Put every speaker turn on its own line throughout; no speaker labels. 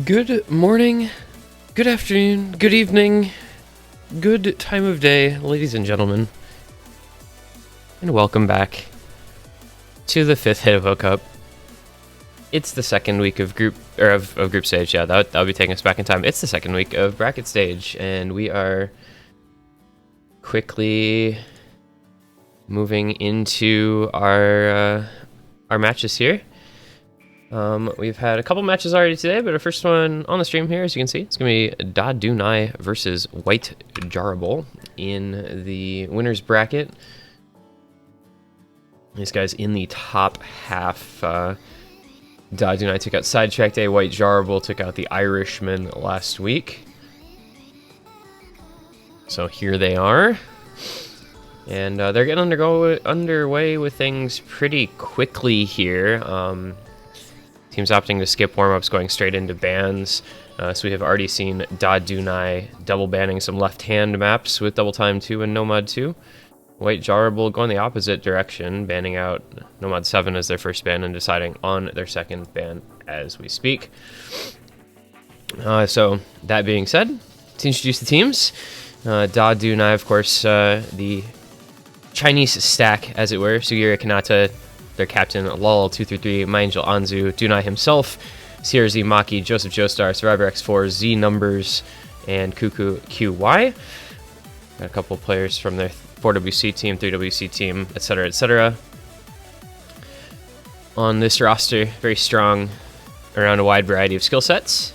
Good morning, good afternoon, good evening, good time of day, ladies and gentlemen, and welcome back to the fifth Hippo Cup. It's the second week of group stage. Yeah, that'll be taking us back in time. It's the second week of bracket stage, and we are quickly moving into our matches here. We've had a couple matches already today, but our first one on the stream here, as you can see, it's going to be daDuNai versus whitejarrable in the winner's bracket. These guys in the top half. daDuNai took out Sidetracked A, whitejarrable took out the Irishman last week. So here they are. And they're getting underway with things pretty quickly here. Teams opting to skip warm-ups, going straight into bans. So we have already seen daDuNai double banning some left-hand maps with Double Time 2 and Nomad 2. whitejarrable going the opposite direction, banning out Nomad 7 as their first ban and deciding on their second ban as we speak. So that being said, to introduce the teams, daDuNai, of course, the Chinese stack, as it were. Sugiura Kanata, their captain, Lol233, My Angel Anzu, daDuNai himself, CRZ Maki, Joseph Joestar, Survivor X4, Z Numbers, and Cuckoo QY. Got a couple players from their 4WC team, 3WC team, etc., etc. On this roster, very strong around a wide variety of skill sets.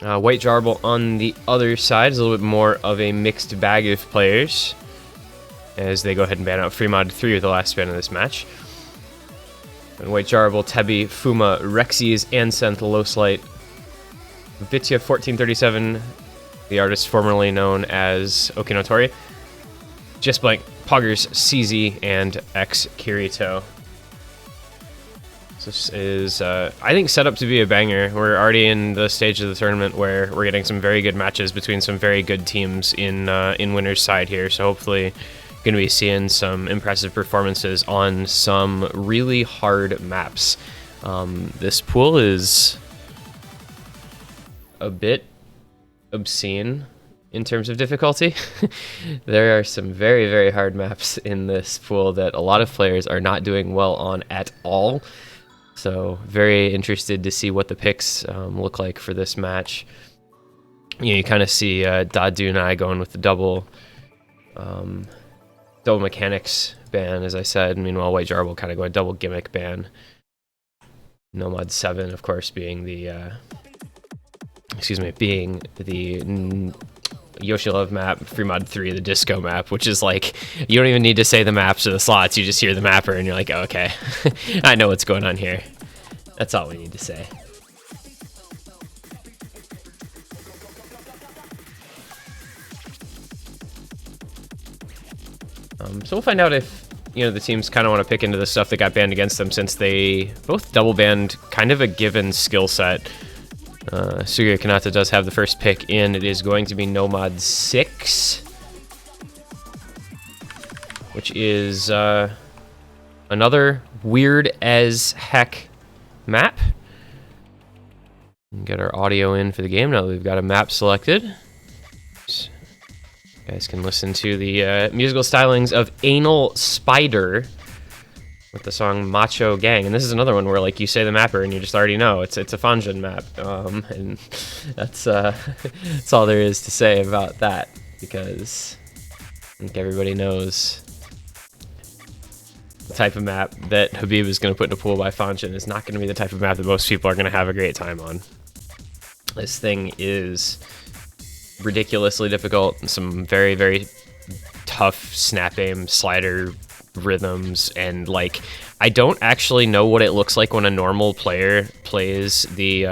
whitejarrable on the other side is a little bit more of a mixed bag of players, as they go ahead and ban out Fremod 3 with the last ban of this match. And whitejarrable, Tebi, Fuma, Rexies, Ansenth, Lowslight, Vitya 1437, the artist formerly known as Okinotori, Just Blank, Poggers, CZ, and X Kirito. This is, I think, set up to be a banger. We're already in the stage of the tournament where we're getting some very good matches between some very good teams in winner's side here. So hopefully, going to be seeing some impressive performances on some really hard maps. This pool is a bit obscene in terms of difficulty. There are some very, very hard maps in this pool that a lot of players are not doing well on at all. So very interested to see what the picks look like for this match. You kind of see daDuNai going with the double mechanics ban, as I said. Meanwhile, whitejarrable kind of going double gimmick ban. Nomad 7, of course, being the Yoshi Love map, Fremod 3, the disco map, which is like, you don't even need to say the maps or the slots, you just hear the mapper and you're like, oh, okay, I know what's going on here. That's all we need to say. So we'll find out if, the teams kind of want to pick into the stuff that got banned against them, since they both double banned kind of a given skill set. Sugiura Kanata does have the first pick in. It is going to be Nomad 6, which is another weird as heck map. Get our audio in for the game now that we've got a map selected. So you guys can listen to the musical stylings of Anal Spider with the song Macho Gang. And this is another one where, like, you say the mapper and you just already know it's a Fanjin map. And that's all there is to say about that, because I think everybody knows the type of map that Habib is going to put in a pool by Fanjin is not going to be the type of map that most people are going to have a great time on. This thing is ridiculously difficult, and some very, very tough snap aim slider rhythms, and like, I don't actually know what it looks like when a normal player plays the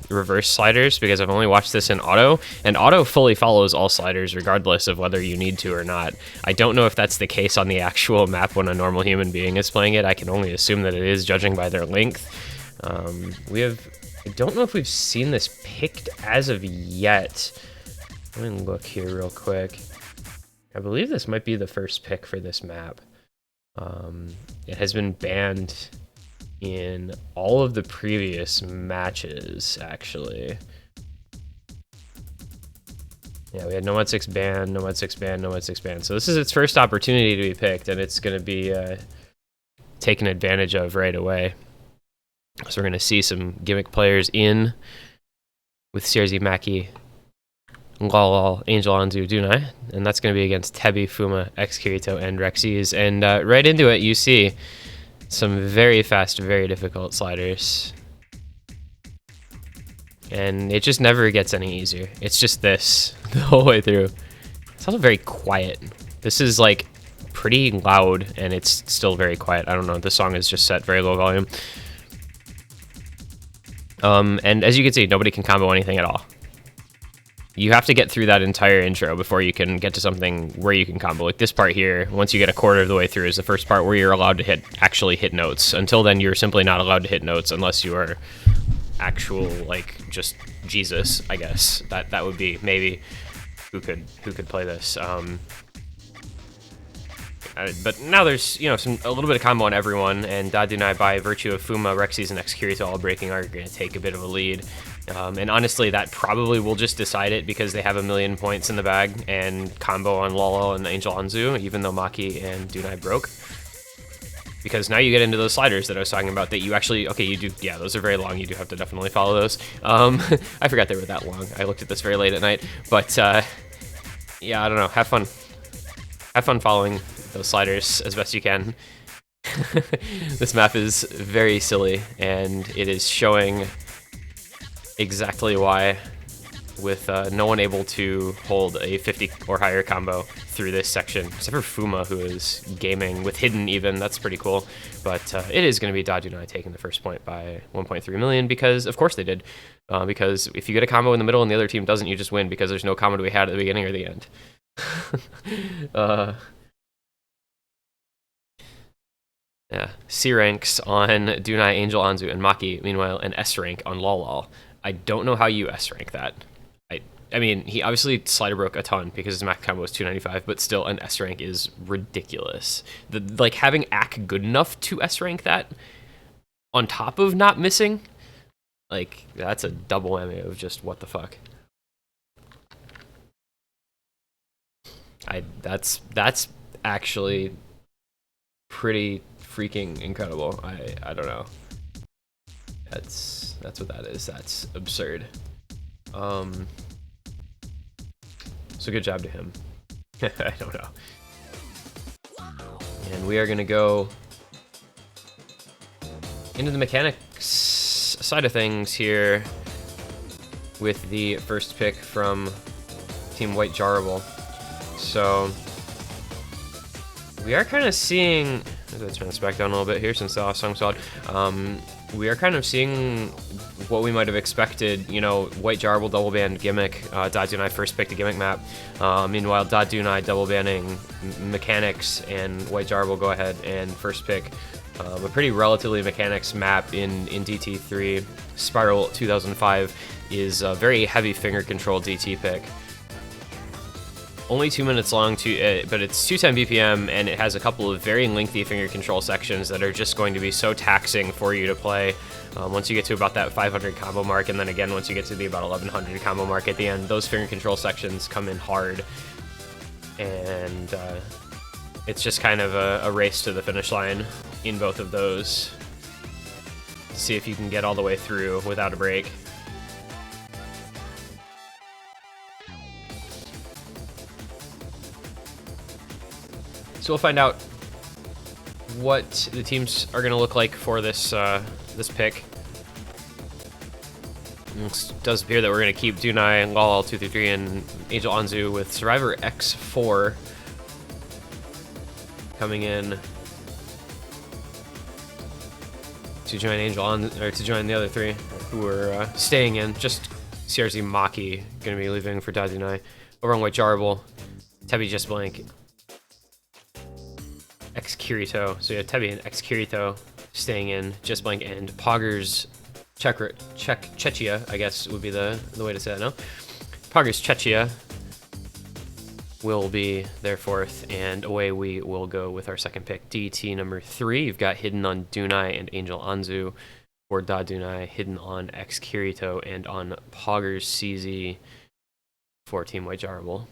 reverse sliders, because I've only watched this in auto, and auto fully follows all sliders regardless of whether you need to or not. I don't know if that's the case on the actual map when a normal human being is playing it. I can only assume that it is, judging by their length. I don't know if we've seen this picked as of yet. Let me look here real quick. I believe this might be the first pick for this map. It has been banned in all of the previous matches, actually. Yeah, we had Nomad 6 ban, Nomad 6 ban, Nomad 6 ban. So this is its first opportunity to be picked, and it's going to be taken advantage of right away. So we're going to see some gimmick players in with CRZ, Maki, Lol, Angel, Anzu, daDuNai, and that's going to be against Tebi, Fuma, X Kirito, and Rexys. And right into it, you see some very fast, very difficult sliders. And it just never gets any easier. It's just this the whole way through. It's also very quiet. This is like pretty loud, and it's still very quiet. I don't know. The song is just set very low volume. And as you can see, nobody can combo anything at all. You have to get through that entire intro before you can get to something where you can combo. Like this part here, once you get a quarter of the way through, is the first part where you're allowed to actually hit notes. Until then, you're simply not allowed to hit notes unless you are actual, like, just Jesus, I guess. That would be maybe who could play this. But now there's, you know, a little bit of combo on everyone, and daDuNai, by virtue of Fuma, Rexys, and X Kirito all breaking, are going to take a bit of a lead. And honestly, that probably will just decide it because they have 1,000,000 points in the bag and combo on Lolo and Angel Anzu, even though Maki and daDuNai broke. Because now you get into those sliders that I was talking about that you actually, okay, you do, yeah, those are very long. You do have to definitely follow those. I forgot they were that long. I looked at this very late at night, but yeah, I don't know. Have fun. Have fun following those sliders as best you can. This map is very silly, and it is showing exactly why, with no one able to hold a 50 or higher combo through this section, except for Fuma, who is gaming with hidden even. That's pretty cool. But it is going to be daDuNai taking the first point by 1.3 million, because of course they did. Because if you get a combo in the middle and the other team doesn't, you just win, because there's no combo to be had at the beginning or the end. Yeah, C ranks on daDuNai, Angel, Anzu, and Maki. Meanwhile, an S rank on Lol. I don't know how you S rank that. I mean, he obviously slider broke a ton because his max combo was 295, but still, an S rank is ridiculous. Like, having AC good enough to S rank that, on top of not missing, like, that's a double whammy of just what the fuck. That's actually pretty freaking incredible. I don't know. That's what that is. That's absurd. So good job to him. I don't know. And we are gonna go into the mechanics side of things here with the first pick from Team whitejarrable. So we are kind of seeing, let's turn this back down a little bit here since the last song's odd. We are kind of seeing what we might have expected, you know, whitejarrable double ban gimmick. daDuNai first picked a gimmick map. Meanwhile, daDuNai double banning mechanics, and whitejarrable go ahead and first pick a pretty relatively mechanics map in DT3. Spiral 2005 is a very heavy finger control DT pick. Only 2 minutes long, but it's 210 BPM, and it has a couple of very lengthy finger control sections that are just going to be so taxing for you to play. Once you get to about that 500 combo mark, and then again once you get to the about 1100 combo mark at the end, those finger control sections come in hard. And it's just kind of a race to the finish line in both of those to see if you can get all the way through without a break. So we'll find out what the teams are going to look like for this this pick. It does appear that we're going to keep daDuNai, Lol 233, and Angel Anzu with Survivor X4 coming in to join to join the other three who are staying in. Just CRZ Maki going to be leaving for daDuNai. Over on whitejarrable, Tebi just blank. X Kirito, so you have Tebi and X Kirito staying in, just blank, and Poggers Czechia, I guess would be the way to say that now. Poggers Czechia will be their fourth, and away we will go with our second pick, DT number 3. You've got hidden on daDuNai and Angel Anzu, or daDuNai hidden on X Kirito and on Poggers CZ for Team whitejarrable.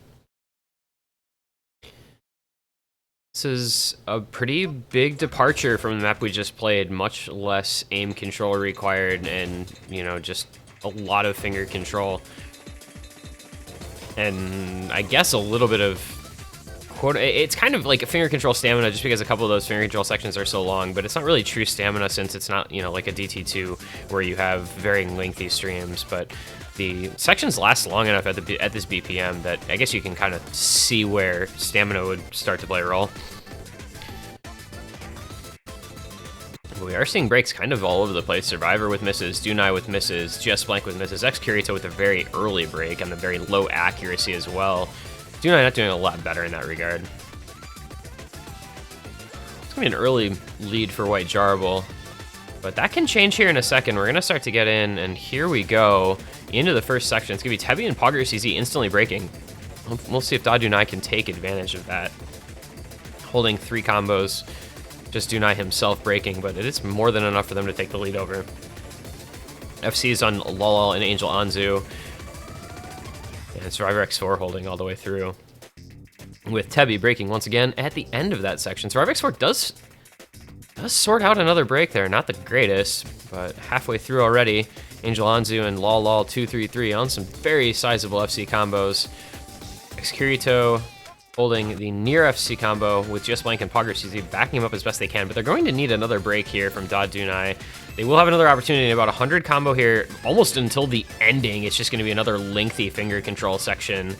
This is a pretty big departure from the map we just played, much less aim control required and, you know, just a lot of finger control. And I guess a little bit of it's kind of like a finger control stamina just because a couple of those finger control sections are so long, but it's not really true stamina since it's not, you know, like a DT2 where you have varying lengthy streams, but the sections last long enough at this BPM that I guess you can kind of see where stamina would start to play a role. But we are seeing breaks kind of all over the place. Survivor with misses, daDuNai with misses, Just Blank with misses, X Kirito with a very early break and a very low accuracy as well. daDuNai not doing a lot better in that regard. It's gonna be an early lead for whitejarrable, but that can change here in a second. We're gonna start to get in, and here we go into the first section. It's gonna be Tebi and Poggers CZ instantly breaking. We'll see if daDuNai can take advantage of that. Holding 3 combos, just daDuNai himself breaking, but it is more than enough for them to take the lead over. FC's on Lol and Angel Anzu. And Survivor X4 holding all the way through. With Tebi breaking once again at the end of that section. Survivor X4 does sort out another break there. Not the greatest, but halfway through already. Angel Anzu and Lol 233 on some very sizable FC combos. X Kirito holding the near FC combo with Just Blank and Poggers CZ, backing him up as best they can, but they're going to need another break here from daDuNai. They will have another opportunity in about 100 combo here, almost until the ending. It's just going to be another lengthy finger control section.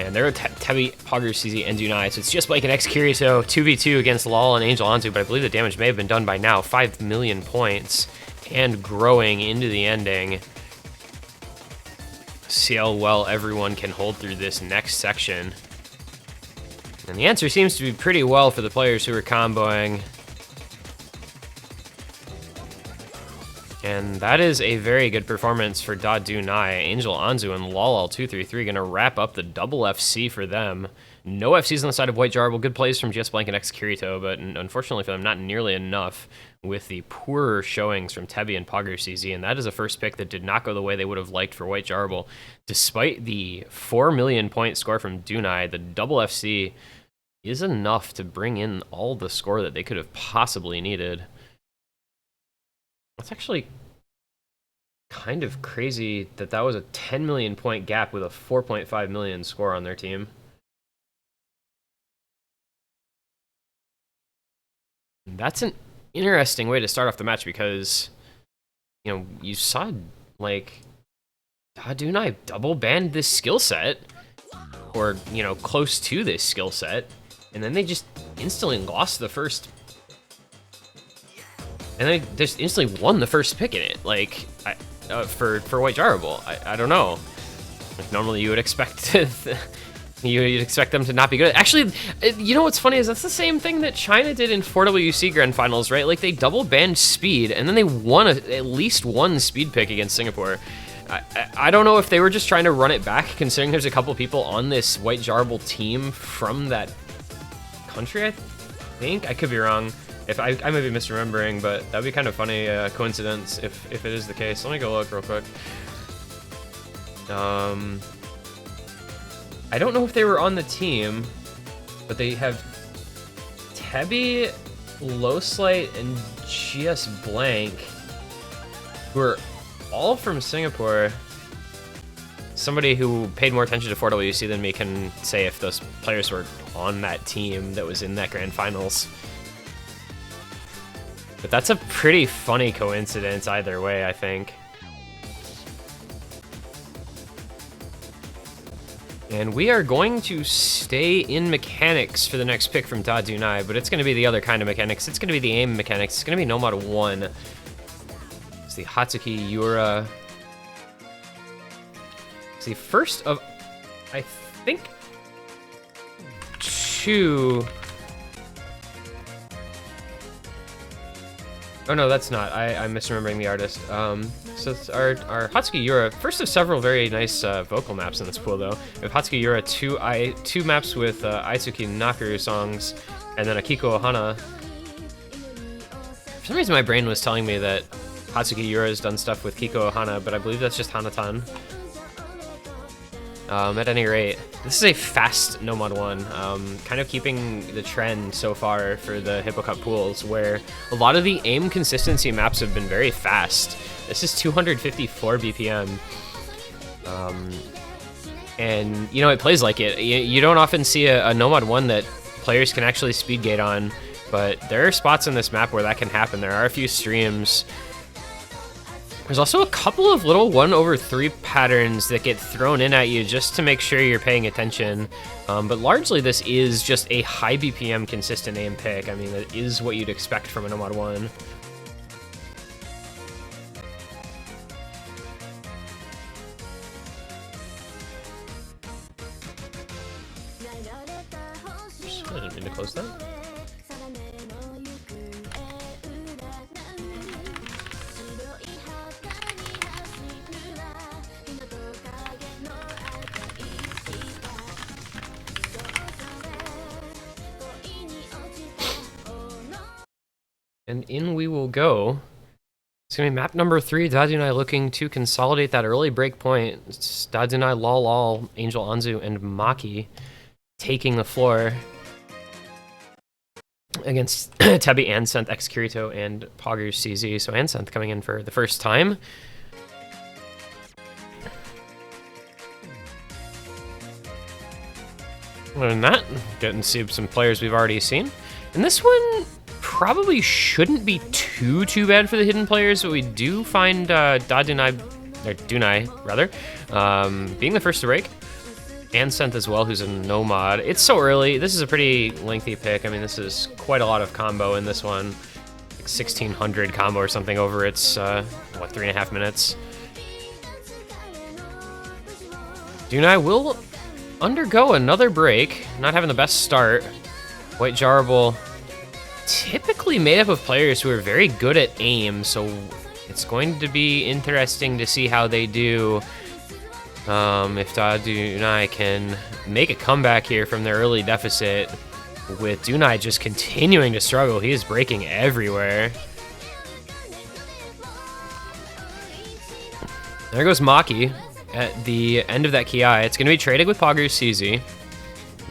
And they're Tebi, Poggers CZ, and daDuNai, so it's Just Blank and X Kirito, 2v2 against Lol and Angel Anzu, but I believe the damage may have been done by now. 5 million points, and growing into the ending. See how well everyone can hold through this next section. And the answer seems to be pretty well for the players who are comboing. And that is a very good performance for daDuNai. Angel Anzu and Lol233 gonna wrap up the double FC for them. No FCs on the side of whitejarrable. Good plays from Just Blank and X Kirito, but unfortunately for them, not nearly enough with the poorer showings from Tebi and Poggers CZ. And that is a first pick that did not go the way they would have liked for whitejarrable. Despite the 4 million point score from daDuNai, the double FC is enough to bring in all the score that they could have possibly needed. That's actually kind of crazy that that was a 10 million point gap with a 4.5 million score on their team. That's an interesting way to start off the match because, you know, you saw, like, daDuNai double banned this skill set, or, you know, close to this skill set, and then they just instantly lost the first. And they just instantly won the first pick in it, like, for whitejarrable. I don't know. Like, normally you would expect you'd expect them to not be good. Actually, you know what's funny is that's the same thing that China did in 4WC Grand Finals, right? Like, they double banned speed, and then they won at least one speed pick against Singapore. I don't know if they were just trying to run it back, considering there's a couple people on this whitejarrable team from that country, I think. I could be wrong. If I might be misremembering, but that'd be kind of funny coincidence if it is the case. Let me go look real quick. I don't know if they were on the team, but they have Tebi, Lowslight, and Just Blank, who are all from Singapore. Somebody who paid more attention to 4WC than me can say if those players were on that team that was in that Grand Finals. But that's a pretty funny coincidence either way, I think. And we are going to stay in mechanics for the next pick from daDuNai, but it's going to be the other kind of mechanics. It's going to be the aim mechanics. It's going to be Nomad 1. It's the Hatsuki Yura. It's the first of, I think, 2 Oh no, that's not. I'm misremembering the artist. So it's our Hatsuki Yura, first of several very nice vocal maps in this pool though. We have Hatsuki Yura, two maps with Aitsuki Nakaru songs, and then Akiko Ohana. For some reason my brain was telling me that Hatsuki Yura has done stuff with Kiko Ohana, but I believe that's just Hanatan. At any rate, this is a fast No Mod 1, kind of keeping the trend so far for the Hippo Cup pools, where a lot of the aim consistency maps have been very fast. This is 254 BPM, and you know, it plays like it. You don't often see a No Mod 1 that players can actually speed gate on, but there are spots in this map where that can happen. There are a few streams. There's also a couple of little 1/3 patterns that get thrown in at you just to make sure you're paying attention. But largely this is just a high BPM consistent aim pick. I mean, that is what you'd expect from a No Mod 1. I didn't mean to close that. And in we will go. It's going to be map number 3, daDuNai looking to consolidate that early break point. It's daDuNai, Lol, Angel Anzu, and Maki taking the floor against Tebi, Anseth, X Kirito, and Poggers CZ. So Anseth coming in for the first time. Other than that, getting to see some players we've already seen. And this one probably shouldn't be too bad for the hidden players, but we do find daDuNai, or daDuNai rather, being the first to break. Anseth as well, who's a no mod. It's so early. This is a pretty lengthy pick. I mean, this is quite a lot of combo in this one. Like 1600 combo or something over its, what, 3.5 minutes. daDuNai will undergo another break. Not having the best start. whitejarrable, typically made up of players who are very good at aim, so it's going to be interesting to see how they do. If daDuNai can make a comeback here from their early deficit, with daDuNai just continuing to struggle. He is breaking everywhere. There goes Maki at the end of that Ki. It's going to be traded with Poggers CZ.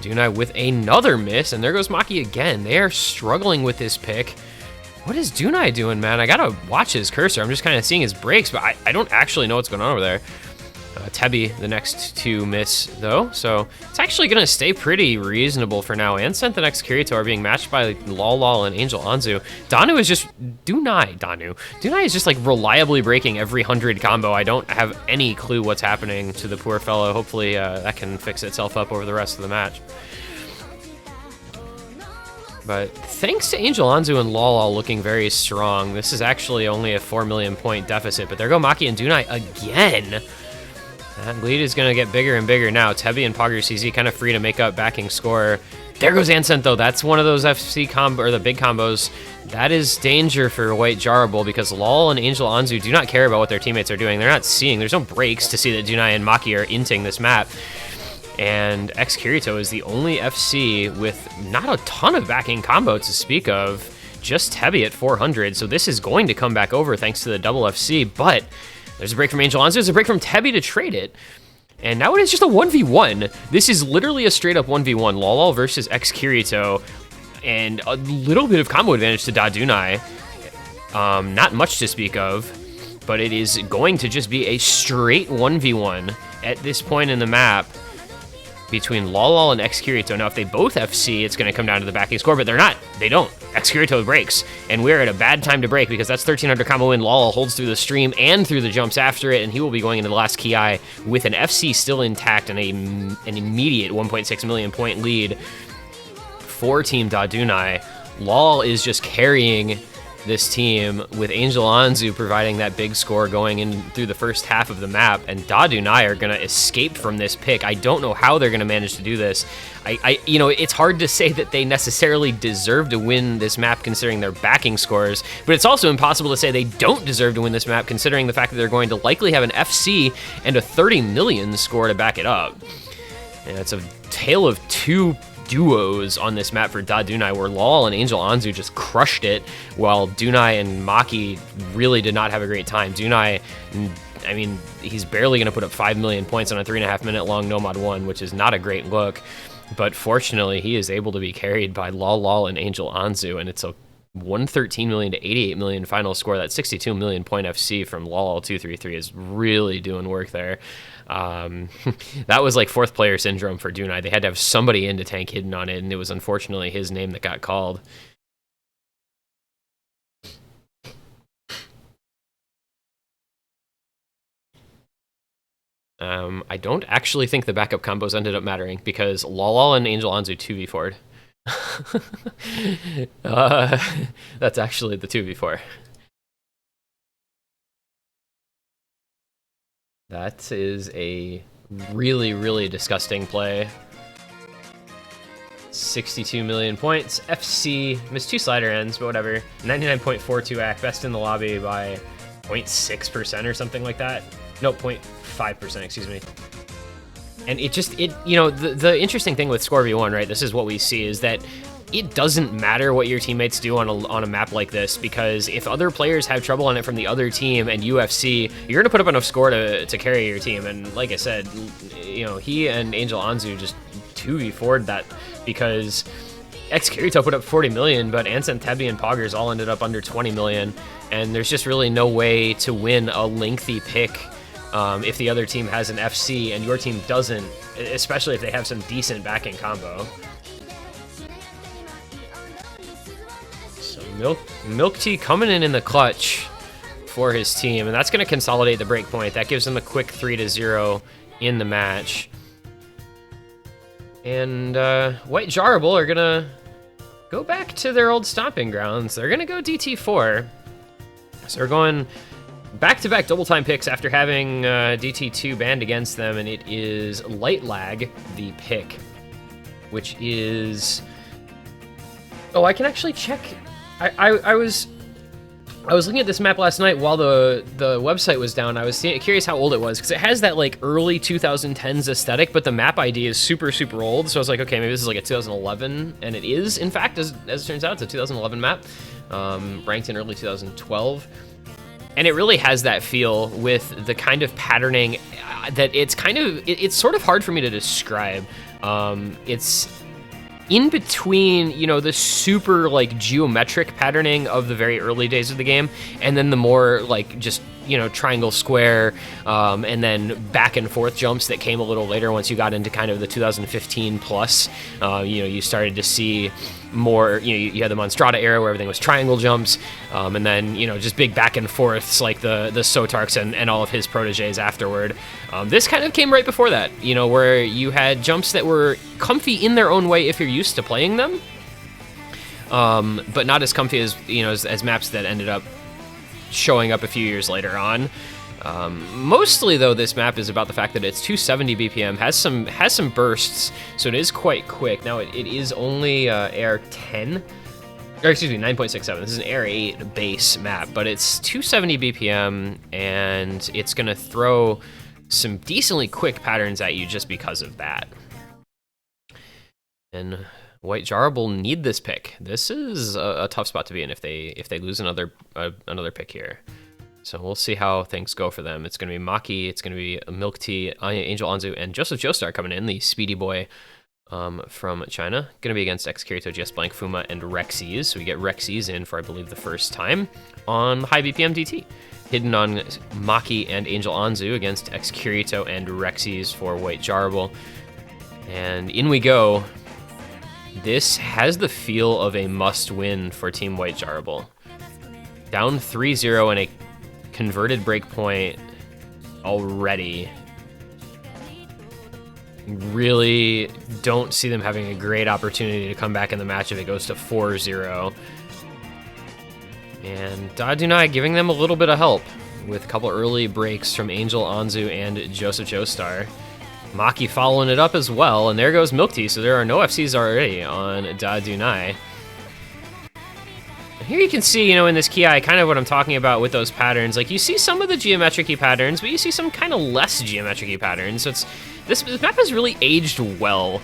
daDuNai with another miss, and there goes Maki again. They are struggling with this pick. What is daDuNai doing, man? I gotta watch his cursor. I'm just kind of seeing his breaks, but I don't actually know what's going on over there. Tebi, the next to miss, though, so it's actually going to stay pretty reasonable for now. Anseth and X Kirito are being matched by Lol and Angel Anzu. daDuNai is just... daDuNai is just, like, reliably breaking every 100 combo. I don't have any clue what's happening to the poor fellow. Hopefully that can fix itself up over the rest of the match. But thanks to Angel Anzu and Lol looking very strong, this is actually only a 4 million point deficit, but there go Maki and daDuNai again. That lead is going to get bigger and bigger now. Tebi and Poggers CZ kind of free to make up backing score. There goes Anseth, though. That's one of those FC combo, or the big combos. That is danger for whitejarrable, because Lol and Angel Anzu do not care about what their teammates are doing. They're not seeing. There's no breaks to see that daDuNai and Maki are inting this map. And X Kirito is the only FC with not a ton of backing combo to speak of. Just Tebi at 400. So this is going to come back over thanks to the double FC, but... there's a break from Angel Anzu, there's a break from Tebi to trade it. And now it is just a 1v1. This is literally a straight up 1v1. Lol versus X Kirito. And a little bit of combo advantage to daDuNai. Not much to speak of. But it is going to just be a straight 1v1 at this point in the map between Lol and X Kirito. Now, if they both FC, it's going to come down to the backing score, but they're not. They don't. X Kirito breaks, and we're at a bad time to break because that's 1300 combo win. Lol holds through the stream and through the jumps after it, and he will be going into the last Ki with an FC still intact and an immediate 1.6 million point lead for Team daDuNai. Lol is just carrying this team with Angel Anzu providing that big score going in through the first half of the map, and daDuNai are going to escape from this pick. I don't know how they're going to manage to do this. You know, it's hard to say that they necessarily deserve to win this map considering their backing scores, but it's also impossible to say they don't deserve to win this map considering the fact that they're going to likely have an FC and a 30 million score to back it up. And it's a tale of two duos on this map for daDuNai, where Lol and Angel Anzu just crushed it, while daDuNai and Maki really did not have a great time. daDuNai, I mean, he's barely going to put up 5 million points on a 3.5 minute long No Mod 1, which is not a great look, but fortunately he is able to be carried by Lol and Angel Anzu, and it's a 113 million to 88 million final score. That 62 million point FC from Lol233 is really doing work there. That was like fourth player syndrome for daDuNai. They had to have somebody into tank hidden on it, and it was unfortunately his name that got called. I don't actually think the backup combos ended up mattering because Lol and Angel Anzu 2v4'd. That's actually the 2v4. That is a really, really disgusting play. 62 million points. FC missed 2 slider ends, but whatever. 99.42 AC, best in the lobby by 0.6% or something like that. No, 0.5%, excuse me. And you know, the interesting thing with Score V1, right, this is what we see, is that it doesn't matter what your teammates do on a map like this, because if other players have trouble on it from the other team and UFC, you're going to put up enough score to carry your team. And like I said, you know, he and Angel Anzu just 2v4'd that, because Kirito put up 40 million, but Ansem, Tebi, and Poggers all ended up under 20 million, and there's just really no way to win a lengthy pick if the other team has an FC and your team doesn't, especially if they have some decent backing combo. So Milk Tea coming in the clutch for his team, and that's going to consolidate the break point. That gives them a quick 3-0 in the match. And whitejarrable are going to go back to their old stomping grounds. They're going to go DT4. So they're going back-to-back double-time picks after having DT2 banned against them, and it is Light Lag, the pick, which is... Oh, I can actually check. I was looking at this map last night while the website was down. I was curious how old it was, because it has that like early 2010s aesthetic, but the map ID is super, super old. So I was like, okay, maybe this is like a 2011, and it is, in fact, as it turns out, it's a 2011 map, ranked in early 2012. And it really has that feel with the kind of patterning that it's sort of hard for me to describe. It's in between, you know, the super like geometric patterning of the very early days of the game, and then the more like just, you know, triangle, square, and then back and forth jumps that came a little later once you got into kind of the 2015 plus. You know, you started to see more, you know, you had the Monstrata era where everything was triangle jumps, and then, you know, just big back and forths like the Sotarks and all of his proteges afterward. This kind of came right before that, you know, where you had jumps that were comfy in their own way if you're used to playing them, but not as comfy as, you know, as maps that ended up showing up a few years later on. Mostly though, this map is about the fact that it's 270 BPM, has some bursts, so it is quite quick. Now it is only AR 10, or excuse me, 9.67. This is an AR 8 base map, but it's 270 BPM, and it's gonna throw some decently quick patterns at you just because of that. And whitejarrable need this pick. This is a tough spot to be in if they lose another pick here. So we'll see how things go for them. It's going to be Maki, it's going to be Milk Tea, Angel Anzu, and Joseph Joestar coming in, the speedy boy from China. Going to be against Kirito, GS Blank, Fuma, and Rexys. So we get Rexys in for, I believe, the first time on high BPM DT. Hidden on Maki and Angel Anzu against Kirito and Rexys for whitejarrable. And in we go. This has the feel of a must-win for Team whitejarrable. Down 3-0 and a converted breakpoint already. Really don't see them having a great opportunity to come back in the match if it goes to 4-0. And daDuNai giving them a little bit of help with a couple early breaks from Angel, Anzu, and Joseph Joestar. Maki following it up as well, and there goes Milk Tea, so there are no FCs already on daDuNai. Here you can see, you know, in this Ki, kind of what I'm talking about with those patterns. Like, you see some of the geometric-y patterns, but you see some kind of less geometric-y patterns. So it's this map has really aged well.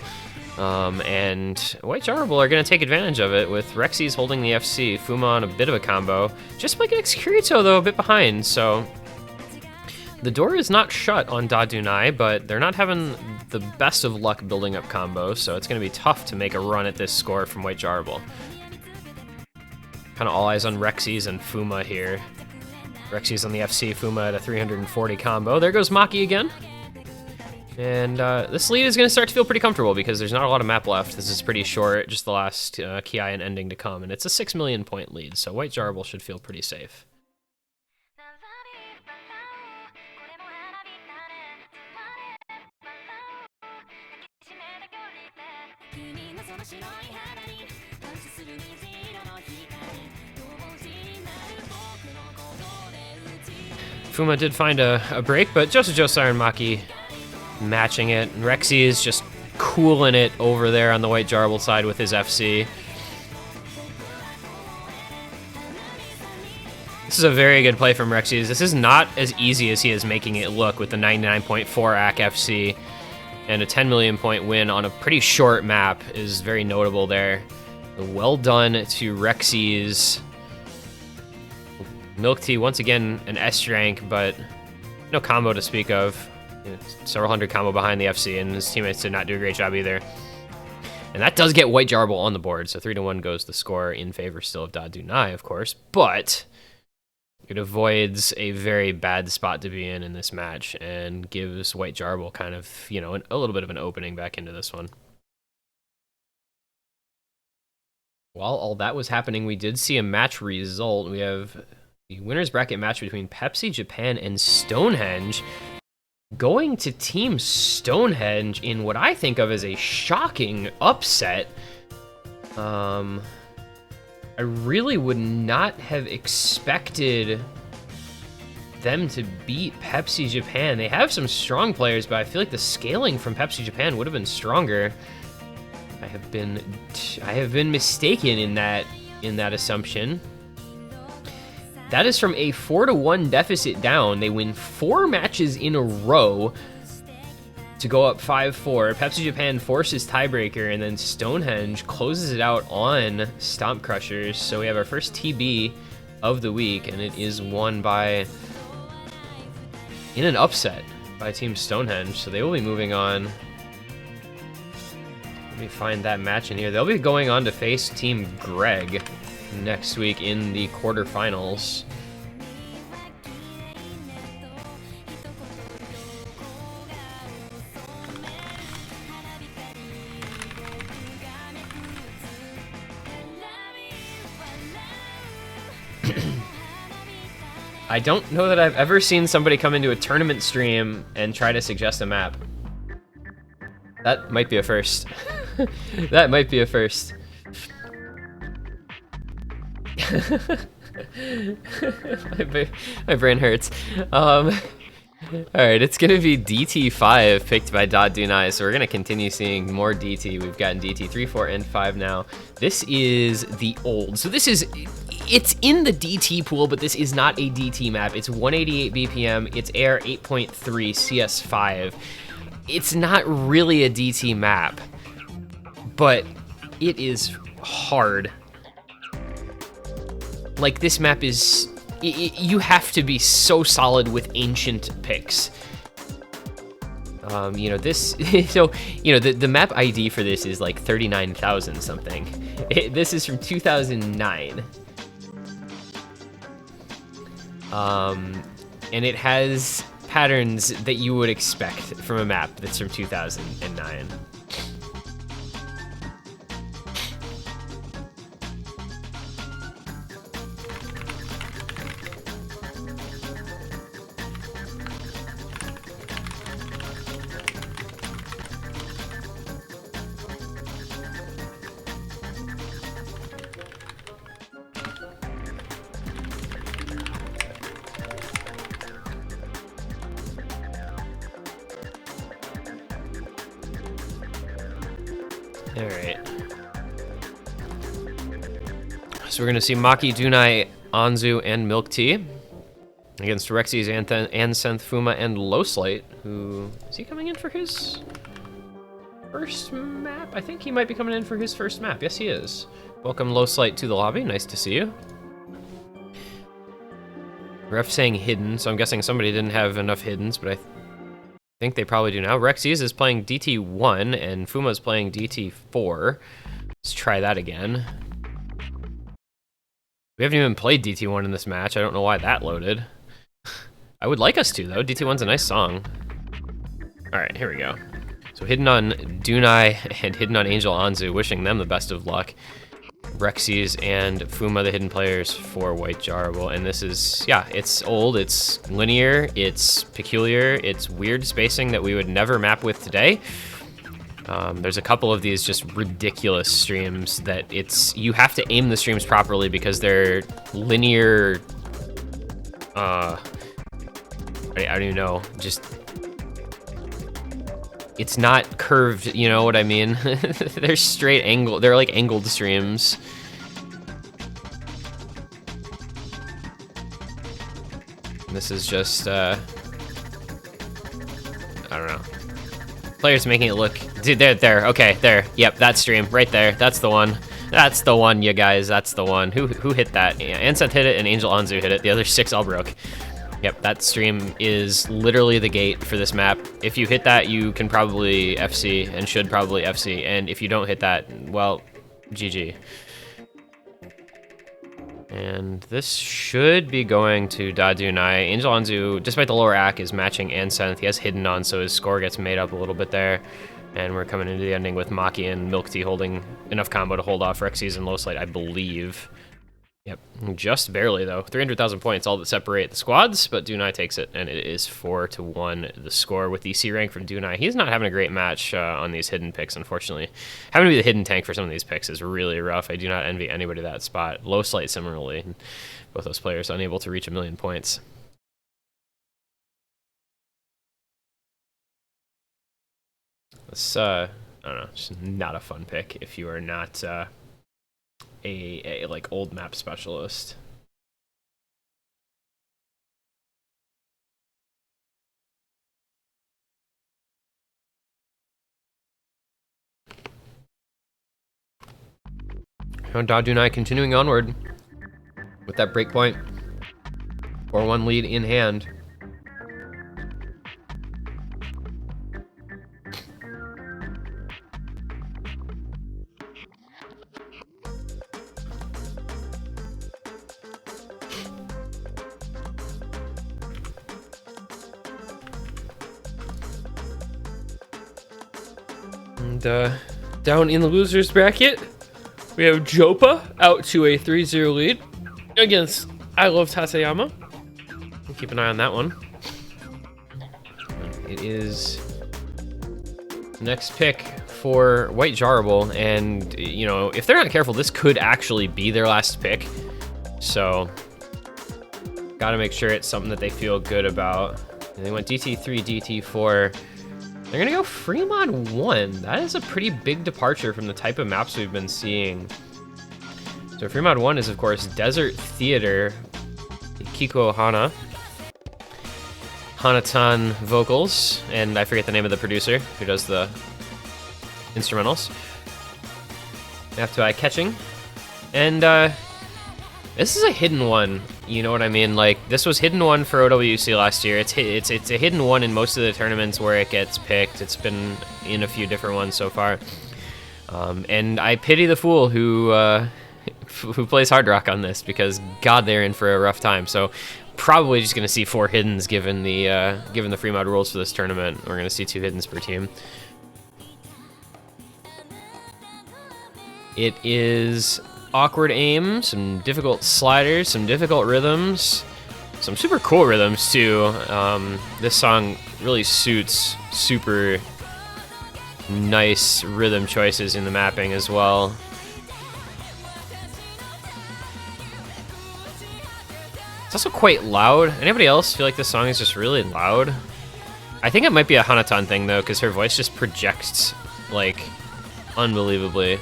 And whitejarrable are going to take advantage of it with Rexy's holding the FC, Fuma on a bit of a combo. Just like an Kirito, though, a bit behind, so... The door is not shut on daDuNai, but they're not having the best of luck building up combos, so it's going to be tough to make a run at this score from whitejarrable. Kind of all eyes on Rexy's and Fuma here. Rexy's on the FC, Fuma at a 340 combo. There goes Maki again. And this lead is going to start to feel pretty comfortable because there's not a lot of map left. This is pretty short, just the last Ki and ending to come. And it's a 6 million point lead, so whitejarrable should feel pretty safe. Fuma did find a break, but Joseph Joestar and Maki matching it. And Rexy is just cooling it over there on the whitejarrable side with his FC. This is a very good play from Rexy. This is not as easy as he is making it look with the 99.4 AC FC, and a 10 million point win on a pretty short map is very notable there. Well done to Rexy's. Milk Tea, once again, an S rank, but no combo to speak of. You know, several hundred combo behind the FC, and his teammates did not do a great job either. And that does get whitejarrable on the board, so 3-1 goes the score in favor still of daDuNai, of course, but it avoids a very bad spot to be in this match and gives whitejarrable kind of, you know, a little bit of an opening back into this one. While all that was happening, we did see a match result. We have the winner's bracket match between Pepsi Japan and Stonehenge going to Team Stonehenge in what I think of as a shocking upset. I really would not have expected them to beat Pepsi Japan. They have some strong players, but I feel like the scaling from Pepsi Japan would have been stronger. I have been mistaken in that assumption. That is from a 4-1 deficit down. They win 4 matches in a row to go up 5-4. Pepsi Japan forces tiebreaker, and then Stonehenge closes it out on Stomp Crushers. So we have our first TB of the week, and it is won by, in an upset, by Team Stonehenge. So they will be moving on. Let me find that match in here. They'll be going on to face Team Greg next week in the quarterfinals. I don't know that I've ever seen somebody come into a tournament stream and try to suggest a map. That might be a first. That might be a first. My brain hurts. Alright, it's gonna be DT5 picked by daDuNai, so we're gonna continue seeing more DT. We've gotten DT 3, 4, and 5 now. This is the old. So it's in the DT pool, but this is not a DT map. It's 188 BPM, it's AR 8.3 CS5. It's not really a DT map, but it is hard. Like, this map is, you have to be so solid with ancient picks. You know, this, so, you know, the map ID for this is like 39,000 something. This is from 2009. And it has patterns that you would expect from a map that's from 2009. Alright. So we're going to see Maki, daDuNai, Anzu, and Milk Tea against Rexy's, Anseth, Fuma, and Lowslight, who... Is he coming in for his first map? I think he might be coming in for his first map. Yes, he is. Welcome, Lowslight, to the lobby. Nice to see you. Ref saying hidden, so I'm guessing somebody didn't have enough hiddens, but I think they probably do now. Rexy's is playing DT1, and Fuma's playing DT4. Let's try that again. We haven't even played DT1 in this match. I don't know why that loaded. I would like us to, though. DT1's a nice song. Alright, here we go. So hidden on daDuNai and hidden on Angel Anzu, wishing them the best of luck. Rexy's and Fuma, the hidden players for whitejarrable. And this is, yeah, it's old, it's linear, it's peculiar, it's weird spacing that we would never map with today. There's a couple of these just ridiculous streams that you have to aim the streams properly because they're linear, I don't even know, just, it's not curved, you know what I mean? They're straight angle, they're like angled streams. This is just, I don't know. Players making it look, dude, there, okay, there, yep, that stream, right there, that's the one. That's the one, you guys, that's the one. Who hit that? Yeah, Anseth hit it and Angel Anzu hit it, the other 6 all broke. Yep, that stream is literally the gate for this map. If you hit that, you can probably FC and should probably FC, and if you don't hit that, well, GG. And this should be going to daDuNai. Angel Anzu, despite the lower AC, is matching Anseth. He has hidden on, so his score gets made up a little bit there. And we're coming into the ending with Maki and Milk Tea holding enough combo to hold off Rexy's and Lowslight, I believe. Yep, just barely though. 300,000 points, all that separate the squads, but daDuNai takes it, and it is 4-1 the score with the C rank from daDuNai. He's not having a great match on these hidden picks, unfortunately. Having to be the hidden tank for some of these picks is really rough. I do not envy anybody that spot. Lowslight similarly. Both those players unable to reach 1,000,000 points. This, I don't know, just not a fun pick if you are not a like old map specialist. And daDuNai continuing onward with that breakpoint 4-1 lead in hand. And down in the losers bracket, we have Jopa out to a 3-0 lead against I Love Tateyama. We'll keep an eye on that one. It is next pick for whitejarrable, and you know, if they're not careful, this could actually be their last pick. So gotta make sure it's something that they feel good about. And they went DT3, DT4. They're gonna go free mod 1. That is a pretty big departure from the type of maps we've been seeing. So free mod 1 is of course Desert Theater, Kiko Hana, Hanatan vocals, and I forget the name of the producer who does the instrumentals. After eye catching, and this is a hidden one. You know what I mean? Like, this was hidden one for OWC last year. It's a hidden one in most of the tournaments where it gets picked. It's been in a few different ones so far. And I pity the fool who plays Hard Rock on this, because God, they're in for a rough time. So probably just gonna see 4 hiddens given the free mod rules for this tournament. We're gonna see 2 hiddens per team. It is awkward aim, some difficult sliders, some difficult rhythms, some super cool rhythms too. This song really suits super nice rhythm choices in the mapping as well. It's also quite loud. Anybody else feel like this song is just really loud? I think it might be a Hanatan thing though, because her voice just projects like unbelievably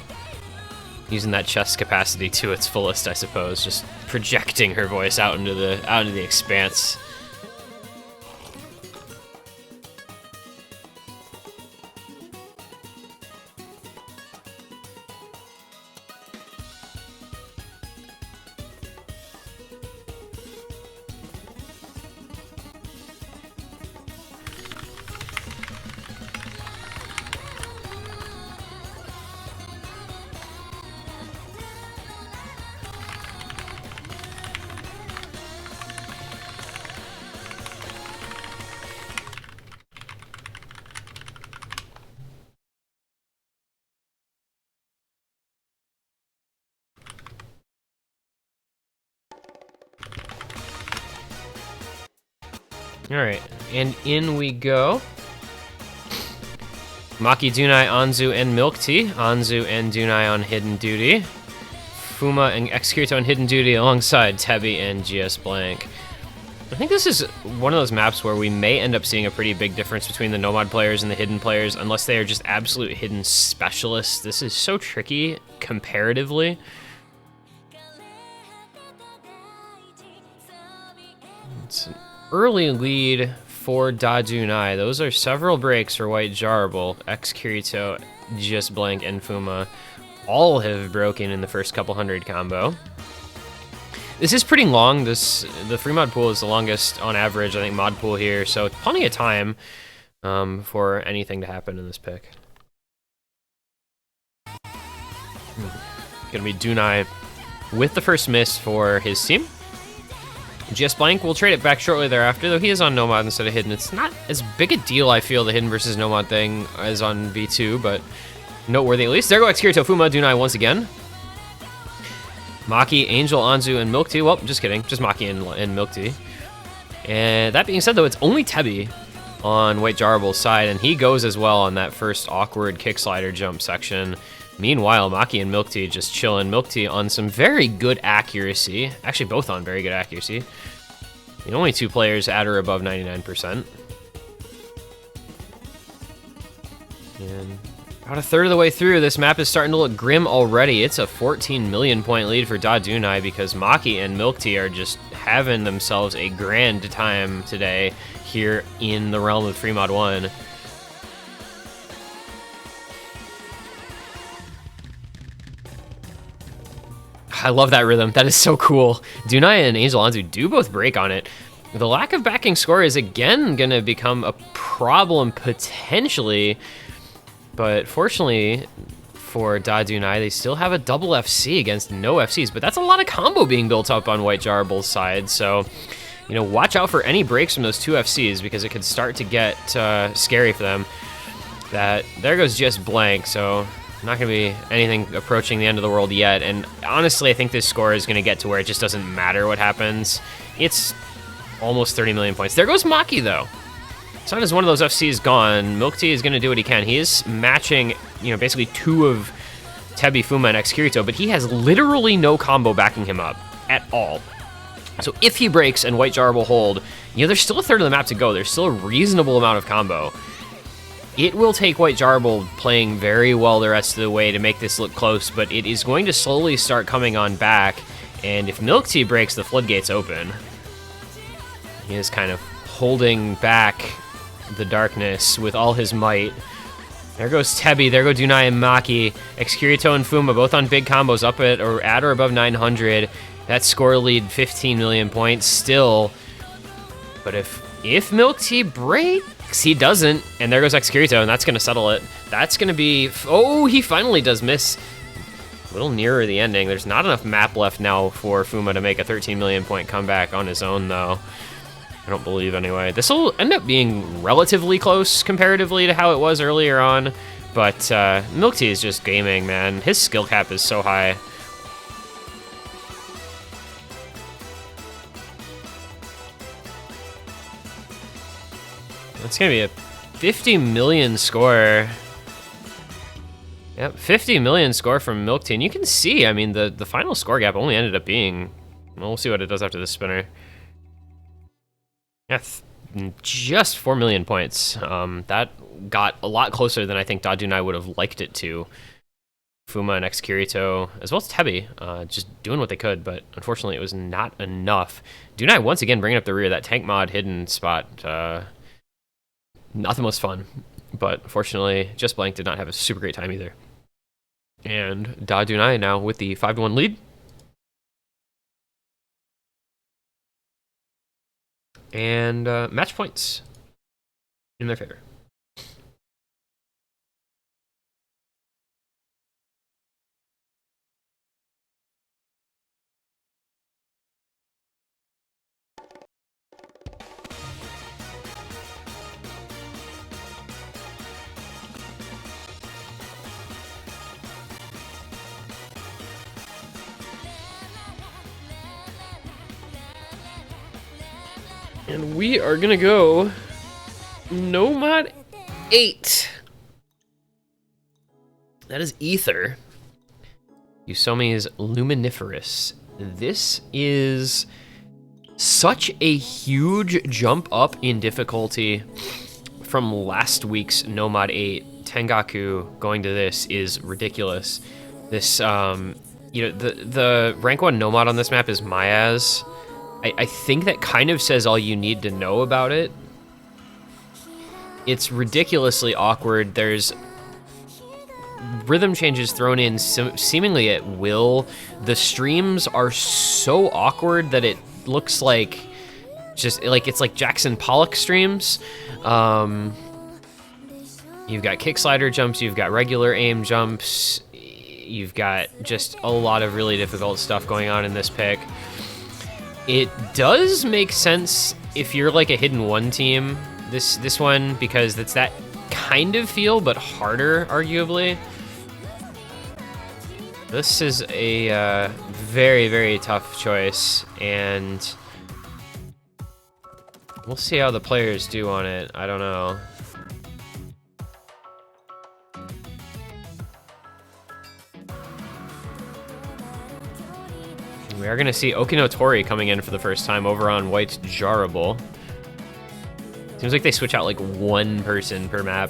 using that chest capacity to its fullest, I suppose, just projecting her voice out into the expanse. Alright, and in we go. Maki, daDuNai, Anzu, and Milk Tea. Anzu and daDuNai on Hidden Duty. Fuma and X-Kirito on Hidden Duty alongside Tebi and GS Blank. I think this is one of those maps where we may end up seeing a pretty big difference between the Nomad players and the Hidden players, unless they are just absolute Hidden specialists. This is so tricky comparatively. It's an early lead for daDuNai. Those are several breaks for whitejarrable. X-Kirito, GS Blank, and Fuma all have broken in the first couple hundred combo. This is pretty long. The free mod pool is the longest on average, I think, mod pool here, so plenty of time for anything to happen in this pick. Gonna be daDuNai with the first miss for his team. GS Blank will trade it back shortly thereafter, though he is on Nomad instead of Hidden. It's not as big a deal, I feel, the Hidden versus Nomad thing as on V2, but noteworthy at least. There go X-Kirito, Fuma, daDuNai once again. Maki, Angel, Anzu, and Milk Tea. Well, just kidding. Just Maki and Milk Tea. And that being said, though, it's only Tebi on whitejarrable's side, and he goes as well on that first awkward kick slider jump section. Meanwhile, Maki and Milk Tea just chilling. Milk Tea on some very good accuracy. Actually, both on very good accuracy. The only two players at or above 99%. And about a third of the way through, this map is starting to look grim already. It's a 14 million point lead for daDuNai because Maki and Milk Tea are just having themselves a grand time today here in the realm of Free Mod 1. I love that rhythm. That is so cool. daDuNai and Angel Anzu do both break on it. The lack of backing score is again going to become a problem potentially, but fortunately for daDuNai, they still have a double FC against no FCs, but that's a lot of combo being built up on whitejarrable's side, so you know, watch out for any breaks from those two FCs because it could start to get scary for them. There goes GS Blank, so not going to be anything approaching the end of the world yet, and honestly, I think this score is going to get to where it just doesn't matter what happens. It's almost 30 million points. There goes Maki, though. As soon as one of those FCs gone, Milk Tea is going to do what he can. He is matching, you know, basically two of Tebi, Fuma, and X-Kirito, but he has literally no combo backing him up at all. So if he breaks and whitejarrable hold, you know, there's still a third of the map to go. There's still a reasonable amount of combo. It will take whitejarrable playing very well the rest of the way to make this look close, but it is going to slowly start coming on back, and if Milk Tea breaks, the floodgates open. He is kind of holding back the darkness with all his might. There goes Tebi, there go daDuNai and Maki. X-Kirito and Fuma both on big combos up at or above 900. That score lead 15 million points still. But if Milk Tea breaks, he doesn't, and there goes X-Kirito, and that's going to settle it. That's going to be... Oh, he finally does miss. A little nearer the ending. There's not enough map left now for Fuma to make a 13 million point comeback on his own, though. I don't believe, anyway. This will end up being relatively close comparatively to how it was earlier on, but Milk Tea is just gaming, man. His skill cap is so high. It's going to be a 50 million score. Yep, 50 million score from Milk Tea. And you can see, I mean, the final score gap only ended up being... Well, we'll see what it does after this spinner. Yeah, just 4 million points. That got a lot closer than I think daDuNai would have liked it to. Fuma and X-Kirito, as well as Tebi, just doing what they could, but unfortunately it was not enough. daDuNai once again bringing up the rear. That tank mod hidden spot, not the most fun, but unfortunately Just Blank did not have a super great time either. And daDuNai now with the 5-1 lead. And match points in their favor. And we are gonna go Nomad 8. That is Ether. Yusomi's Luminiferous. This is such a huge jump up in difficulty from last week's Nomad 8. Tengaku going to this is ridiculous. This, you know, the rank 1 Nomad on this map is Mayaz. I think that kind of says all you need to know about it. It's ridiculously awkward. There's rhythm changes thrown in seemingly at will. The streams are so awkward that it looks like just like it's like Jackson Pollock streams. You've got kick slider jumps, you've got regular aim jumps, you've got just a lot of really difficult stuff going on in this pick. It does make sense if you're like a hidden 1 team, this one, because it's that kind of feel, but harder, arguably. This is a very, very tough choice, and we'll see how the players do on it. I don't know. We are going to see Okinotori coming in for the first time over on whitejarrable. Seems like they switch out like 1 person per map.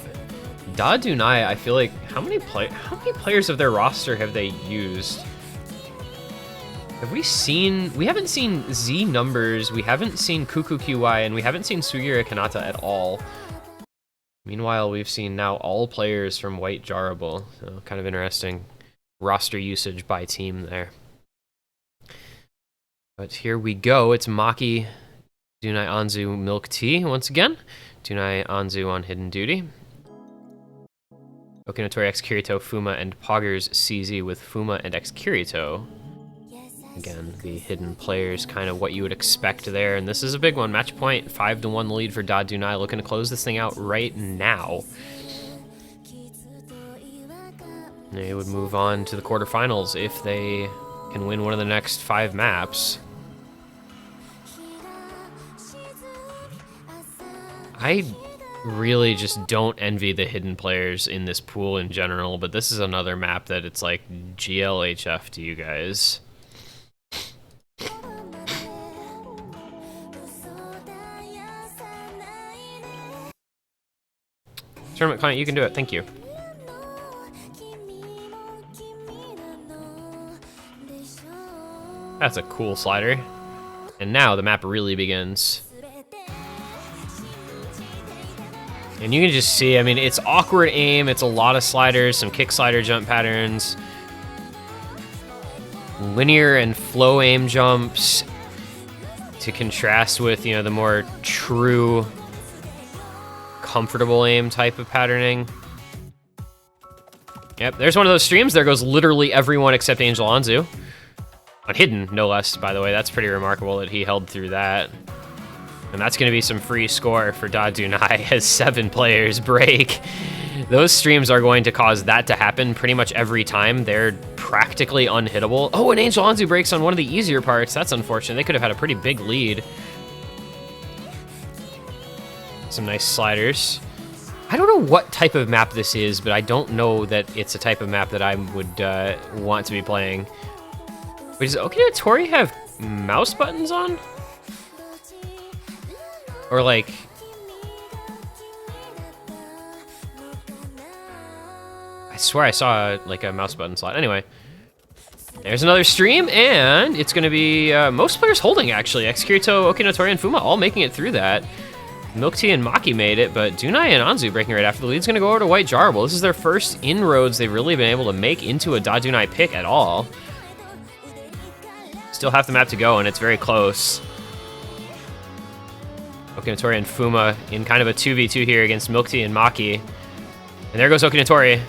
daDuNai, I feel like how many players of their roster have they used? Have we seen? We haven't seen Z numbers. We haven't seen Kuku QY, and we haven't seen Sugira Kanata at all. Meanwhile, we've seen now all players from whitejarrable. So kind of interesting roster usage by team there. But here we go. It's Maki, daDuNai, Anzu, Milk Tea once again. daDuNai, Anzu on hidden duty. Okinotori, X-Kirito, Fuma, and Poggers CZ with Fuma and X-Kirito. Again, the hidden players, kind of what you would expect there. And this is a big one. Match point, 5-1 lead for daDuNai. Looking to close this thing out right now. They would move on to the quarterfinals if they can win one of the next 5 maps. I really just don't envy the hidden players in this pool in general, but this is another map that it's like GLHF to you guys. Tournament client, you can do it. Thank you. That's a cool slider. And now the map really begins. And you can just see, I mean, it's awkward aim, it's a lot of sliders, some kick slider jump patterns, linear and flow aim jumps to contrast with, you know, the more true, comfortable aim type of patterning. Yep, there's one of those streams. There goes literally everyone except Angel Anzu. On hidden, no less, by the way. That's pretty remarkable that he held through that. And that's going to be some free score for daDuNai as 7 players break. Those streams are going to cause that to happen pretty much every time. They're practically unhittable. Oh, and Angel Anzu breaks on one of the easier parts. That's unfortunate. They could have had a pretty big lead. Some nice sliders. I don't know what type of map this is, but I don't know that it's a type of map that I would want to be playing. Wait, does Okinotori have mouse buttons on? Or like... swear I saw like a mouse button slot. Anyway, there's another stream, and it's going to be most players holding, actually. Xkirito, Okinotori, and Fuma all making it through that. Milk Tea and Maki made it, but daDuNai and Anzu breaking right after. The lead's going to go over to whitejarrable. This is their first inroads they've really been able to make into a daDuNai pick at all. Still half the map to go, and it's very close. Okinotori and Fuma in kind of a 2v2 here against Milk Tea and Maki. And there goes Okinotori.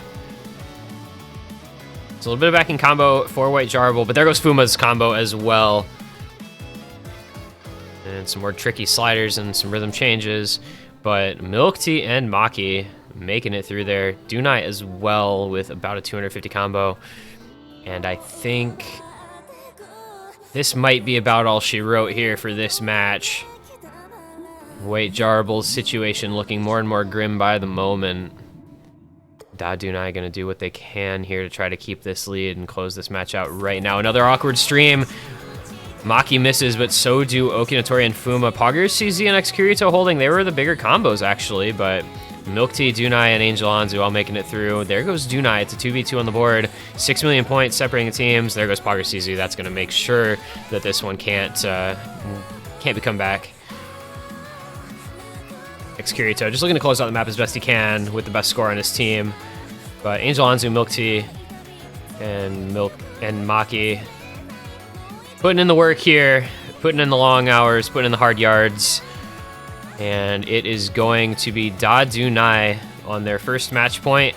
It's a little bit of backing combo for whitejarrable, but there goes Fuma's combo as well. And some more tricky sliders and some rhythm changes. But Milk Tea and Maki making it through there. daDuNai as well with about a 250 combo. And I think this might be about all she wrote here for this match. whitejarrable's situation looking more and more grim by the moment. daDuNai gonna do what they can here to try to keep this lead and close this match out right now. Another awkward stream. Maki misses, but so do Okinotori and Fuma. Poggers, CZ, and Xkirito holding. They were the bigger combos, actually, but Milk Tea, daDuNai, and Angel Anzu all making it through. There goes daDuNai. It's a 2v2 on the board. 6 million points separating the teams. There goes Poggers, CZ. That's gonna make sure that this one can't be come back. Xkirito just looking to close out the map as best he can with the best score on his team. But Angel Anzu, Milk Tea, and Maki putting in the work here, putting in the long hours, putting in the hard yards. And it is going to be daDuNai on their first match point,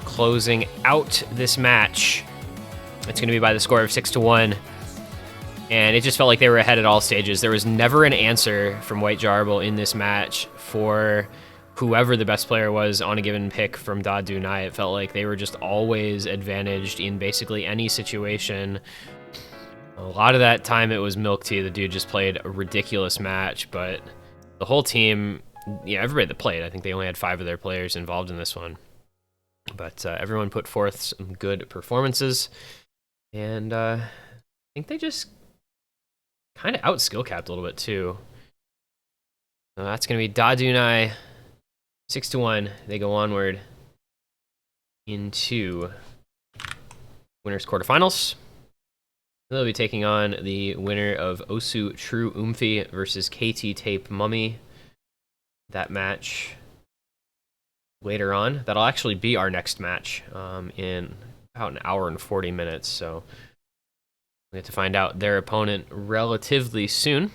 closing out this match. It's going to be by the score of 6-1. And it just felt like they were ahead at all stages. There was never an answer from whitejarrable in this match for whoever the best player was on a given pick from daDuNai. It felt like they were just always advantaged in basically any situation. A lot of that time it was Milk Tea. The dude just played a ridiculous match, but the whole team, yeah, everybody that played, I think they only had 5 of their players involved in this one. But everyone put forth some good performances. And I think they just kind of out skill capped a little bit too. So that's going to be daDuNai 6-1. They go onward into winners quarterfinals. They'll be taking on the winner of Osu True Oomphy versus KT Tape Mummy. That match later on. That'll actually be our next match in about an hour and 40 minutes. So we have to find out their opponent relatively soon.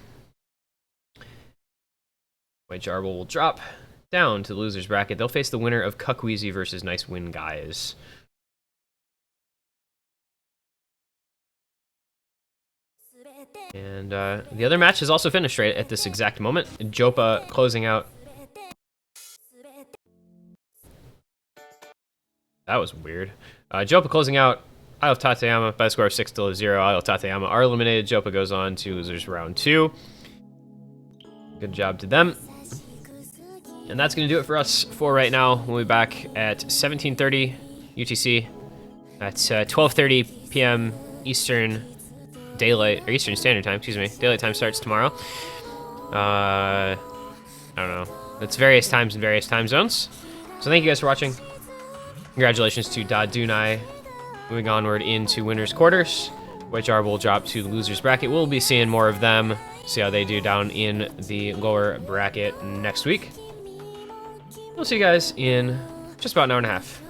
whitejarrable will drop down to the loser's bracket. They'll face the winner of Cuckweezy versus Nice Win Guys. And the other match is also finished right at this exact moment. Jopa closing out. That was weird. Jopa closing out Isle of Tateyama by a score of 6-0. Isle of Tateyama are eliminated. Jopa goes on to losers round 2. Good job to them. And that's going to do it for us for right now. We'll be back at 17:30 UTC. That's 12:30 p.m. Eastern Standard Time. Excuse me. Daylight time starts tomorrow. I don't know. It's various times in various time zones. So thank you guys for watching. Congratulations to daDuNai. Moving onward into winners quarters. whitejarrable will drop to the losers bracket. We'll be seeing more of them. See how they do down in the lower bracket next week. We'll see you guys in just about an hour and a half.